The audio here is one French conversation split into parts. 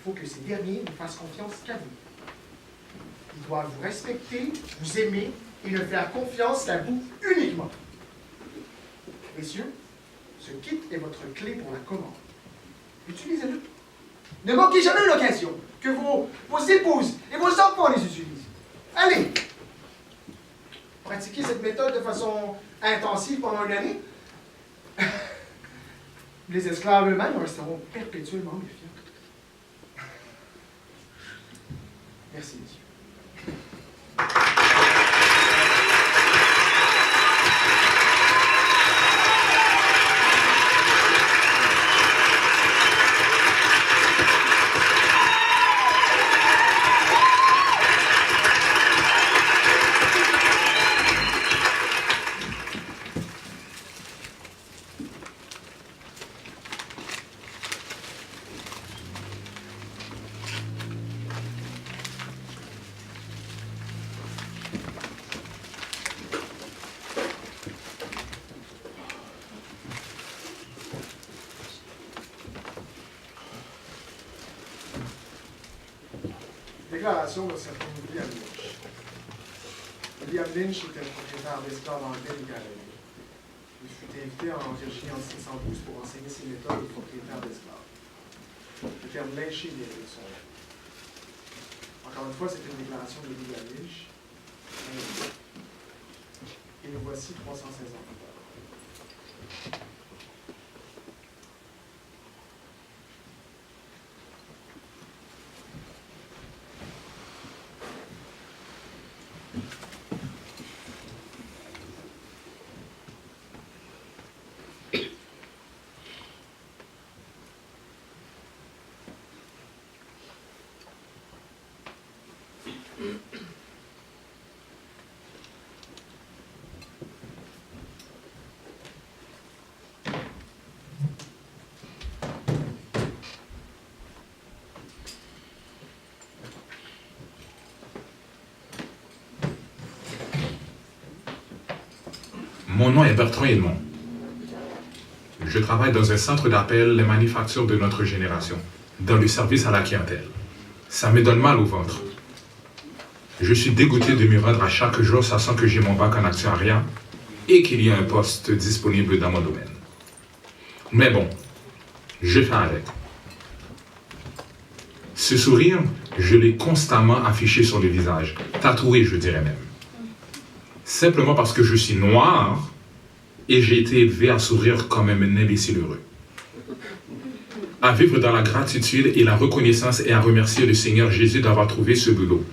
faut que ces derniers ne fassent confiance qu'à vous. Ils doivent vous respecter, vous aimer et ne faire confiance qu'à vous uniquement. Messieurs, ce kit est votre clé pour la commande. Utilisez-le. Ne manquez jamais l'occasion que vos épouses et vos enfants les utilisent. Allez! Pratiquez cette méthode de façon intensive pendant une année. Les esclaves eux-mêmes resteront perpétuellement méfiants. Merci, messieurs. Déclaration de certain William Lynch. William Lynch était propriétaire d'esclaves anglais et canadiens. Il fut invité en Virginie en 1612 pour enseigner ses méthodes aux propriétaires d'esclaves. Le terme lyncher vient de son nom. Encore une fois, c'est une déclaration de William Lynch. Et nous voici 316 ans plus tard. Mon nom est Bertrand Edmond. Je travaille dans un centre d'appel les manufactures de notre génération, dans le service à la clientèle. Ça me donne mal au ventre. Je suis dégoûté de me rendre à chaque jour, sachant que j'ai mon bac en actuariat et qu'il y a un poste disponible dans mon domaine. Mais bon, je fais avec. Ce sourire, je l'ai constamment affiché sur le visage, tatoué, je dirais même. Simplement parce que je suis noir et j'ai été élevé à sourire comme un imbécile heureux. À vivre dans la gratitude et la reconnaissance et à remercier le Seigneur Jésus d'avoir trouvé ce boulot.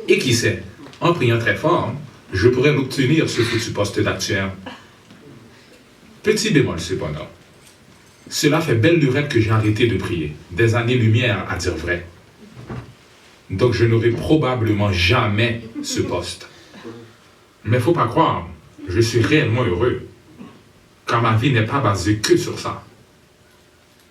Et qui sait, en priant très fort, je pourrais l'obtenir ce foutu poste d'actuaire. Petit bémol cependant. Cela fait belle lurette que j'ai arrêté de prier, des années-lumière à dire vrai. Donc je n'aurai probablement jamais ce poste. Mais faut pas croire, je suis réellement heureux, car ma vie n'est pas basée que sur ça.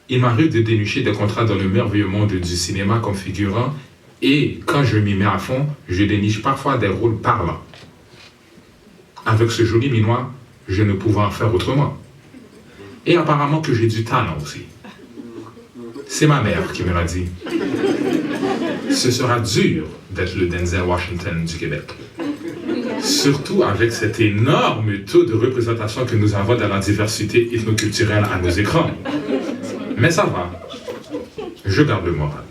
Il m'arrive de dénicher des contrats dans le merveilleux monde du cinéma comme figurant, et quand je m'y mets à fond, je déniche parfois des rôles parlants. Avec ce joli minois, je ne pouvais en faire autrement. Et apparemment que j'ai du talent aussi. C'est ma mère qui me l'a dit. Ce sera dur d'être le Denzel Washington du Québec. Surtout avec cet énorme taux de représentation que nous avons dans la diversité ethnoculturelle à nos écrans. Mais ça va. Je garde le moral.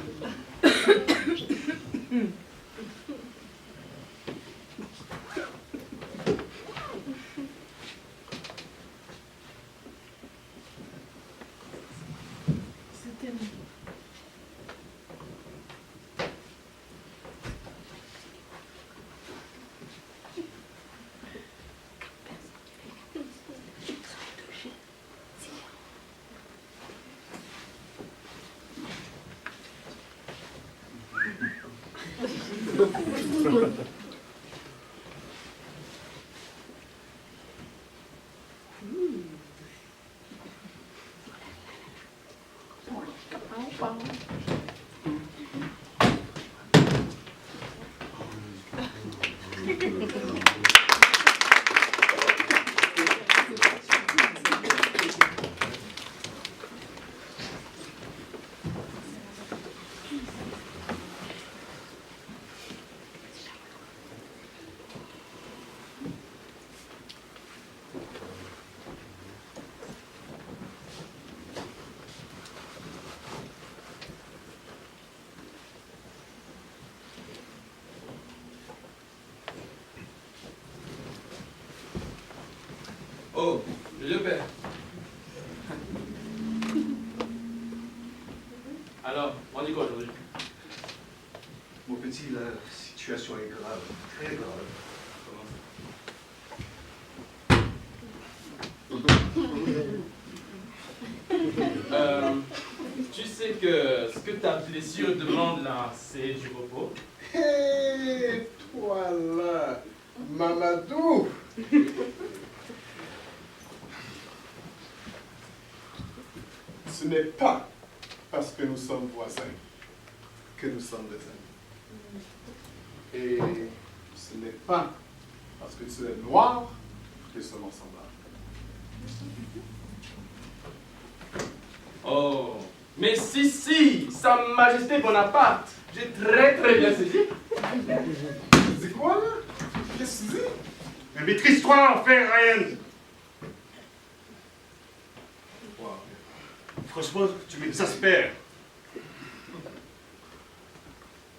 Oh, je le père. Alors, on dit quoi aujourd'hui? Mon petit, la situation est grave, très grave. Tu sais que ce que ta blessure demande là, c'est du repos. Hé, toi là, Mamadou! Ce n'est pas parce que nous sommes voisins que nous sommes des amis. Et ce n'est pas parce que tu es noir que nous sommes semblables. Oh, mais si, Sa Majesté Bonaparte, j'ai très bien saisi. C'est quoi là? Qu'est-ce que tu dis? Mais maîtrise-toi, enfin, Ryan. Wow. Franchement, tu m'exaspères.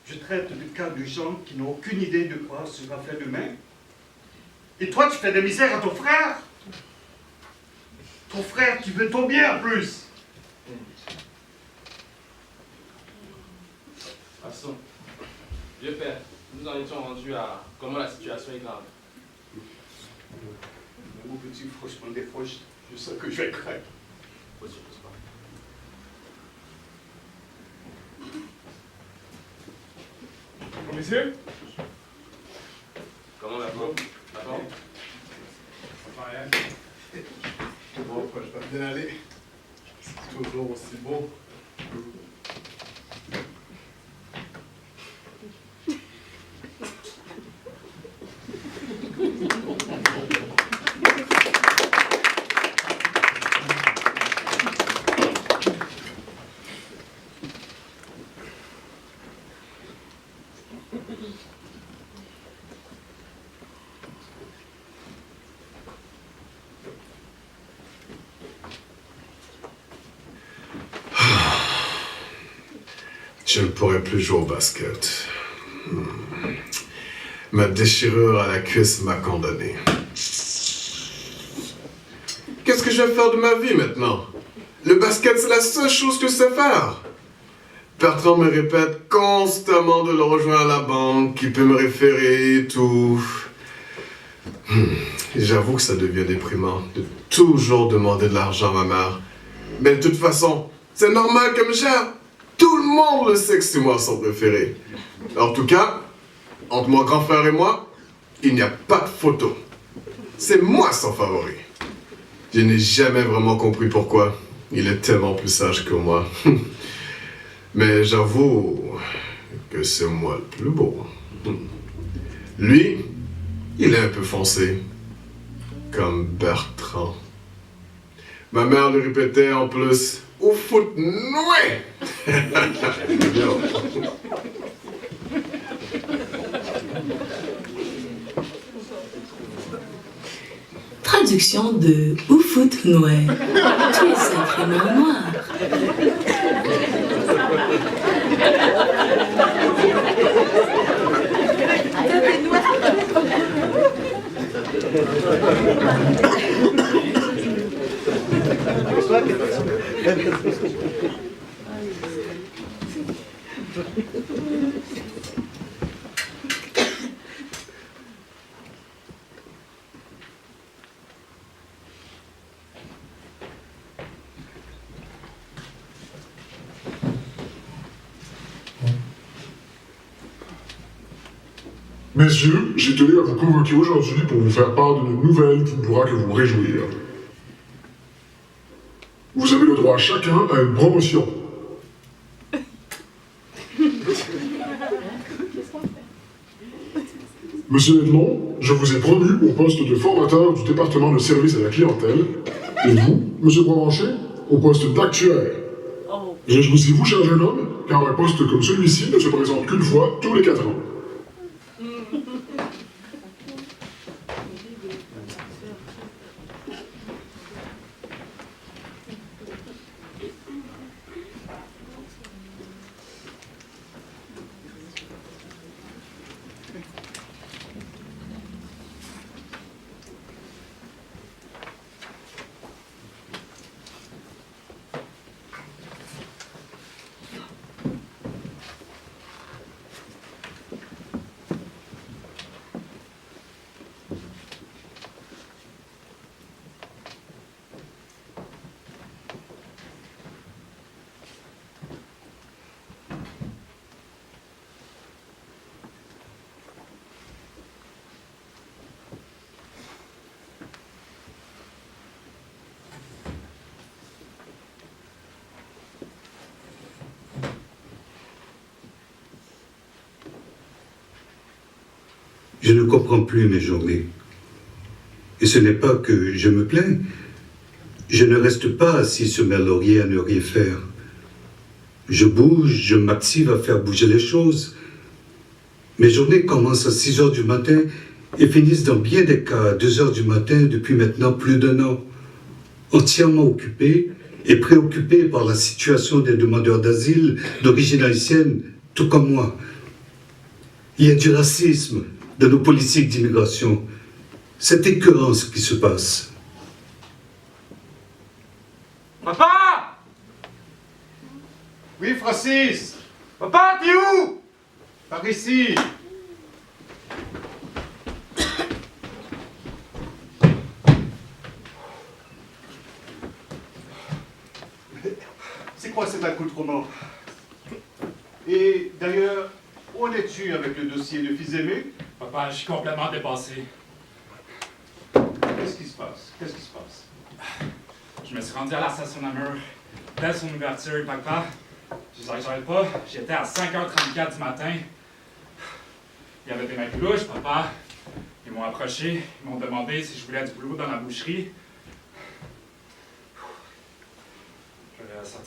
Je traite de cas de gens qui n'ont aucune idée de quoi sera fait demain. Et toi, tu fais des misères à ton frère. Ton frère qui veut ton bien en plus. Passons. Vieux père, nous en étions rendus à comment la situation est grave. Mon petit, franchement, des fois, je sens que je vais craquer. Faut surtout pas. Monsieur? Comment maintenant? D'accord? Bon, je vais bien aller. C'est toujours aussi beau. Je ne pourrai plus jouer au basket. Ma déchirure à la cuisse m'a condamné. Qu'est-ce que je vais faire de ma vie maintenant? Le basket, c'est la seule chose que je sais faire. Bertrand me répète constamment de le rejoindre à la banque, qu'il peut me référer et tout. J'avoue que ça devient déprimant de toujours demander de l'argent à ma mère. Mais de toute façon, c'est normal qu'elle me gère. Tout le monde le sait que c'est moi son préféré. En tout cas, entre mon grand frère et moi, il n'y a pas de photo. C'est moi son favori. Je n'ai jamais vraiment compris pourquoi. Il est tellement plus sage que moi. Mais j'avoue que c'est moi le plus beau. Lui, il est un peu foncé. Comme Bertrand. Ma mère le répétait en plus. Au foot noué! Traduction de Oufout Noué. Tu es sacrément noir. Messieurs, j'ai tenu à vous convoquer aujourd'hui pour vous faire part d'une nouvelle qui ne pourra que vous réjouir. Vous avez le droit chacun à une promotion. Monsieur Edmond, je vous ai promu au poste de formateur du département de service à la clientèle, et vous, monsieur Provencher, au poste d'actuaire. Réjouissez-vous, cher jeune homme, car un poste comme celui-ci ne se présente qu'une fois tous les 4 ans. Je ne comprends plus mes journées. Et ce n'est pas que je me plains. Je ne reste pas assis sur mes lauriers à ne rien faire. Je bouge, je m'active à faire bouger les choses. Mes journées commencent à 6 heures du matin et finissent dans bien des cas à 2 heures du matin depuis maintenant plus d'1 an. Entièrement occupé et préoccupé par la situation des demandeurs d'asile d'origine haïtienne, tout comme moi. Il y a du racisme dans nos politiques d'immigration. C'est écœurant ce qui se passe. Papa! Oui, Francis, Papa, t'es où? par ici. C'est quoi cet accoutrement? Et d'ailleurs, où en es-tu avec le dossier de fils aimé? Papa, je suis complètement dépassé. Qu'est-ce qui se passe? Qu'est-ce qui se passe? Je me suis rendu à la station d'Amur dès son ouverture, papa. J'exagère pas, j'étais à 5h34 du matin. Il y avait des mecs louches, papa. Ils m'ont approché, ils m'ont demandé si je voulais du boulot dans la boucherie. Je vais sortir